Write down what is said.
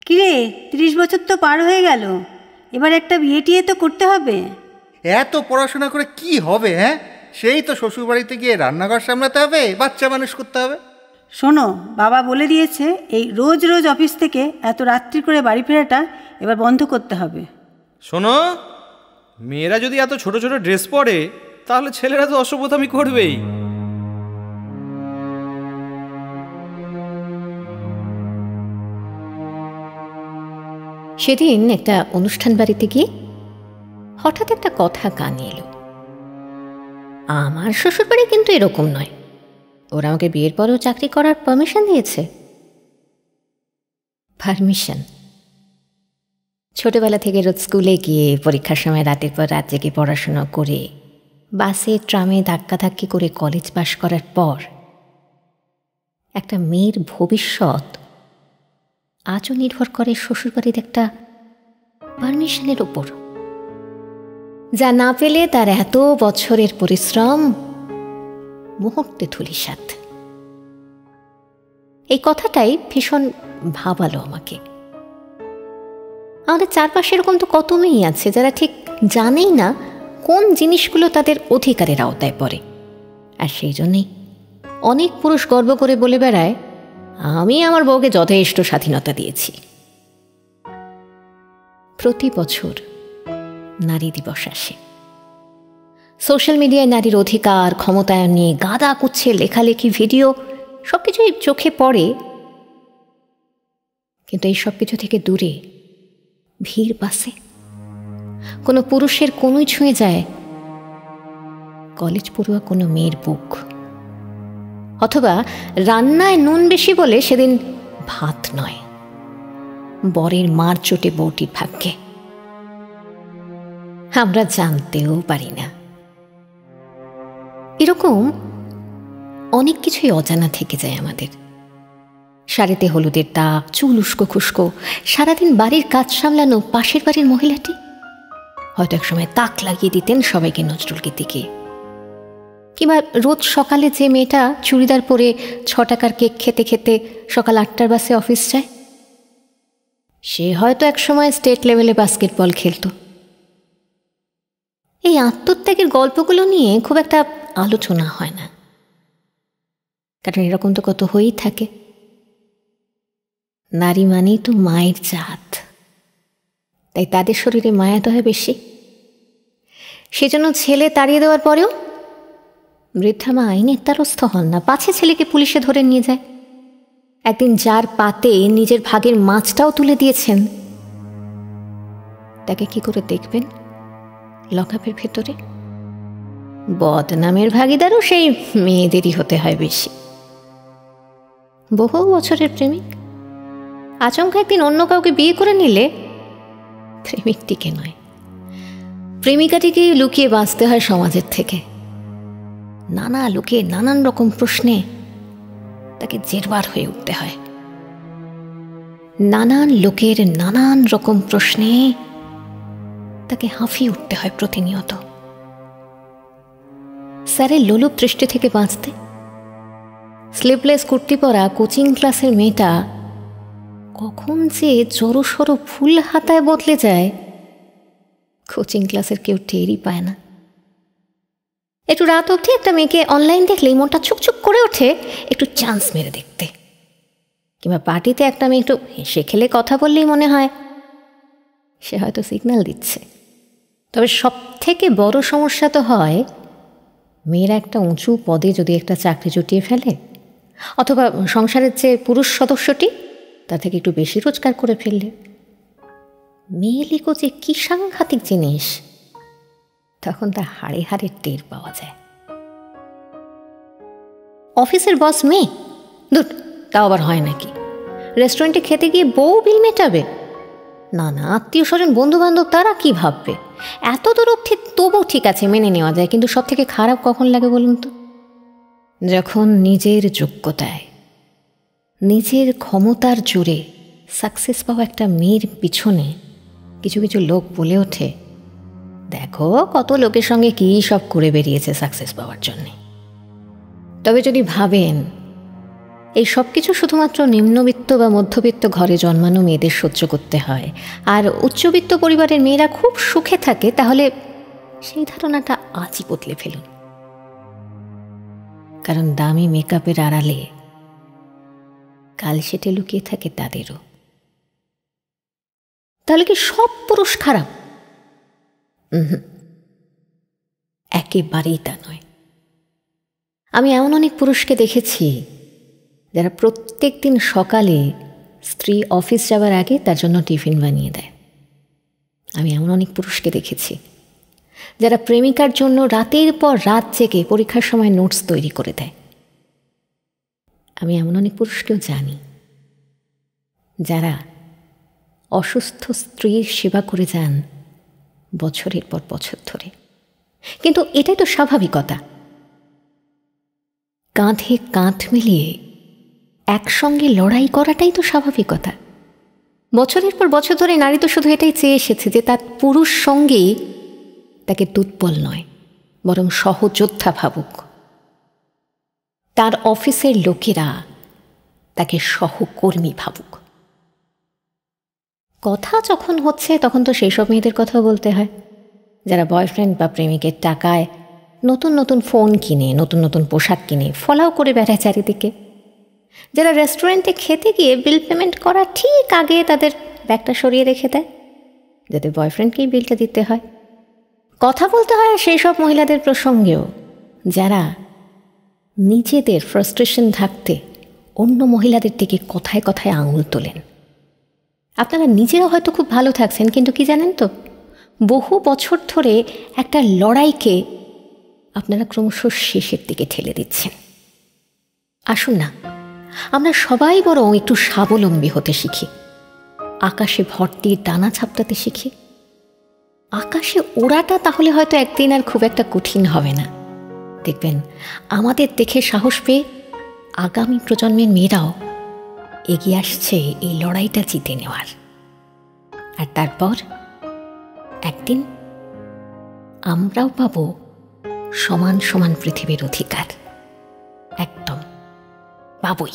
কিরে, 30 বছর তো পার হয়ে গেল, এবার একটা বিয়ে টিয়ে তো করতে হবে। এত পড়াশোনা করে কি হবে? হ্যাঁ, সেই তো শ্বশুরবাড়িতে গিয়ে রান্নাঘর সামলাতে হবে, বাচ্চা মানুষ করতে হবে। শোনো, বাবা বলে দিয়েছে এই রোজ রোজ অফিস থেকে এত রাত্রি করে বাড়ি ফেরাটা এবার বন্ধ করতে হবে। শোনো, মেয়েরা যদি এত ছোট ছোট ড্রেস পরে তাহলে ছেলেরা তো অসভ্যতামি করবেই। সেদিন একটা অনুষ্ঠান বাড়িতে গিয়ে হঠাৎ একটা কথা কানে এলো। আমার শ্বশুরবাড়ি কিন্তু এরকম নয়, ওরা আমাকে বিয়ের পরেও চাকরি করার পারমিশন দিয়েছে। পারমিশন? ছোটবেলা থেকে রোজ স্কুলে গিয়ে পরীক্ষার সময় রাতের পর রাত জেগে পড়াশোনা করে বাসে ট্রামে ধাক্কাধাক্কি করে কলেজ পাশ করার পর একটা মেয়ের ভবিষ্যৎ আজও নির্ভর করে শ্বশুরবাড়ির একটা পারমিশনের উপর, যা না পেলে তার এত বছরের পরিশ্রম মুহূর্তে ধূলিসাৎ। এই কথাটাই ভীষণ ভাবালো আমাকে। আমাদের চারপাশে এরকম তো কত মেয়ে আছে যারা ঠিক জানেই না কোন জিনিসগুলো তাদের অধিকারের আওতায় পড়ে, আর সেই জন্যেই অনেক পুরুষ গর্ব করে বলে বেড়ায়, আমি আমার বউকে যথেষ্ট স্বাধীনতা দিয়েছি। প্রতি বছর নারী দিবস আসে, সোশ্যাল মিডিয়ায় নারীর অধিকার ক্ষমতায়ন নিয়ে গাদা কুচ্ছে লেখালেখি, ভিডিও সবকিছুই চোখে পড়ে, কিন্তু এই সব কিছু থেকে দূরে ভিড় বাসে কোনো পুরুষের কোনোই ছুঁয়ে যায় কলেজ পড়ুয়া কোনো মেয়ের বুক, অথবা রান্নায় নুন বেশি বলে সেদিন ভাত নয়, বরের মার চোটে বউটির ভাগ্যে। আমরা জানতেও পারি না। এরকম অনেক কিছুই অজানা থেকে যায় আমাদের। শাড়িতে হলুদের দাগ, চুল উস্কো খুস্কো, সারাদিন বাড়ির কাজ সামলানো পাশের বাড়ির মহিলাটি হয়তো একসময় তাক লাগিয়ে দিতেন সবাইকে নজরুল গীতিকে। কিংবা রোজ সকালে যে মেয়েটা চুড়িদার পরে 6 টাকার কেক খেতে খেতে সকাল 8টার বাসে অফিস যায়, সে হয়তো একসময় স্টেট লেভেলে বাস্কেটবল খেলত। এই আত্মত্যাগের গল্পগুলো নিয়ে খুব একটা আলোচনা হয় না, কারণ এরকম তো কত হয়েই থাকে। নারী মানেই তো মায়ের জাত, তাই তাদের শরীরে মায়া তো হয় বেশি। সেজন্য ছেলে তাড়িয়ে দেওয়ার পরেও বৃদ্ধা মা আইনের দ্বারস্থ হন না, পাছে ছেলেকে পুলিশে ধরে নিয়ে যায়। একদিন যার পাতে নিজের ভাগের মাছটাও তুলে দিয়েছেন, তাকে কি করে দেখবেন লকআপের ভেতরে? বদনামের ভাগিদারও সেই মেয়েদেরই হতে হয় বেশি। বহু বছরের প্রেমিক আচমকা একদিন অন্য কাউকে বিয়ে করে নিলে প্রেমিকটিকে নয়, প্রেমিকাটিকে লুকিয়ে বাঁচতে হয় সমাজের থেকে। নানা লোকে নানান রকম প্রশ্নে তাকে জেরবার হয়ে উঠতে হয়। নানান লোকের নানান রকম প্রশ্নে তাকে হাঁফিয়ে উঠতে হয় প্রতিনিয়ত। স্যারের লোলুপ দৃষ্টি থেকে বাঁচতে স্লিভলেস কুর্তি পরা কোচিং ক্লাসের মেয়েটা কখন যে জড়সড় ফুল হাতায় বদলে যায় কোচিং ক্লাসের কেউ টেরই পায় না। একটু রাত অবধি একটা মেয়েকে অনলাইন দেখলেই মনটা ছুকছুক করে ওঠে একটু চান্স মেরে দেখতে, কিংবা পার্টিতে একটা মেয়ে একটু হেসে খেলে কথা বললেই মনে হয় সে হয়তো সিগন্যাল দিচ্ছে। তবে সব থেকে বড় সমস্যা তো হয় মেয়েরা একটা উঁচু পদে যদি একটা চাকরি জুটিয়ে ফেলে, অথবা সংসারের যে পুরুষ সদস্যটি তার থেকে একটু বেশি রোজগার করে ফেললে। মেয়েলিগো যে কি সাংঘাতিক জিনিস, তখন তার হাড়ে হাড়ে টের পাওয়া যায়। অফিসের বস মেয়ে, দুট তাও আবার হয় নাকি? রেস্টুরেন্টে খেতে গিয়ে বউ বিল মেটাবে? না না, আত্মীয় স্বজন বন্ধু বান্ধব তারা কি ভাববে? এত দূর অবধি তবু ঠিক আছে, মেনে নেওয়া যায়, কিন্তু সব থেকে খারাপ কখন লাগে বলুন তো? যখন নিজের যোগ্যতায় নিজের ক্ষমতার জোরে সাকসেস পাওয়া একটা মেয়ের পিছনে কিছু কিছু লোক বলে ওঠে, দেখো কত লোকের সঙ্গে কী সব করে বেরিয়েছে সাকসেস পাওয়ার জন্যে। তবে যদি ভাবেন এই সব কিছু শুধুমাত্র নিম্নবিত্ত বা মধ্যবিত্ত ঘরে জন্মানো মেয়েদের সহ্য করতে হয়, আর উচ্চবিত্ত পরিবারের মেয়েরা খুব সুখে থাকে, তাহলে সেই ধারণাটা আজই বদলে ফেলুন। কারণ দামি মেকআপের আড়ালে কাল সেটে লুকিয়ে থাকে তাদেরও। তাহলে কি সব পুরুষ খারাপ? একেবারেই তা নয়। আমি এমন অনেক পুরুষকে দেখেছি যারা প্রত্যেক দিন সকালে স্ত্রী অফিস যাওয়ার আগে তার জন্য টিফিন বানিয়ে দেয়। আমি এমন অনেক পুরুষকে দেখেছি যারা প্রেমিকার জন্য রাতের পর রাত জেগে পরীক্ষার সময় নোটস তৈরি করে দেয়। আমি এমন অনেক পুরুষকেও জানি যারা অসুস্থ স্ত্রীর সেবা করে যান বছরের পর বছর ধরে। কিন্তু এটাই তো স্বাভাবিকতা। কাঁধে কাঁধ মিলিয়ে একসঙ্গে লড়াই করাটাই তো স্বাভাবিকতা। বছরের পর বছর ধরে নারী তো শুধু এটাই চেয়ে এসেছে যে তার পুরুষ সঙ্গী তাকে দুর্বল নয়, বরং সহযোদ্ধা ভাবুক। তার অফিসের লোকেরা তাকে সহকর্মী ভাবুক। কথা যখন হচ্ছে তখন তো সেই সব মেয়েদের কথাও বলতে হয় যারা বয়ফ্রেন্ড বা প্রেমিকের টাকায় নতুন নতুন ফোন কিনে, নতুন নতুন পোশাক কিনে ফলাও করে বেড়ায় চারিদিকে, যারা রেস্টুরেন্টে খেতে গিয়ে বিল পেমেন্ট করার ঠিক আগে তাদের ব্যাগটা সরিয়ে রেখে দেয় যাতে বয়ফ্রেন্ডকেই বিলটা দিতে হয়। কথা বলতে হয় সেই সব মহিলাদের প্রসঙ্গেও যারা নিজেদের ফ্রাস্ট্রেশন ঢাকতে অন্য মহিলাদের দিকে কথায় কথায় আঙুল তোলেন। আপনারা নিজেরা হয়তো খুব ভালো থাকছেন, কিন্তু কি জানেন তো, বহু বছর ধরে একটা লড়াইকে আপনারা ক্রমশ শেষের দিকে ঠেলে দিচ্ছেন। আসুন না, আমরা সবাই বরং একটু স্বাবলম্বী হতে শিখি, আকাশে ভর্তি ডানা ছাপটাতে শিখি। আকাশে ওড়াটা তাহলে হয়তো একদিন আর খুব একটা কঠিন হবে না। দেখবেন আমাদের দেখে সাহস পেয়ে আগামী প্রজন্মের মেয়েরাও এগিয়ে আসছে এই লড়াইটা জিতে নেওয়ার। আর তারপর একদিন আমরাও পাবো সমান সমান পৃথিবীর অধিকার। একদম পাবই।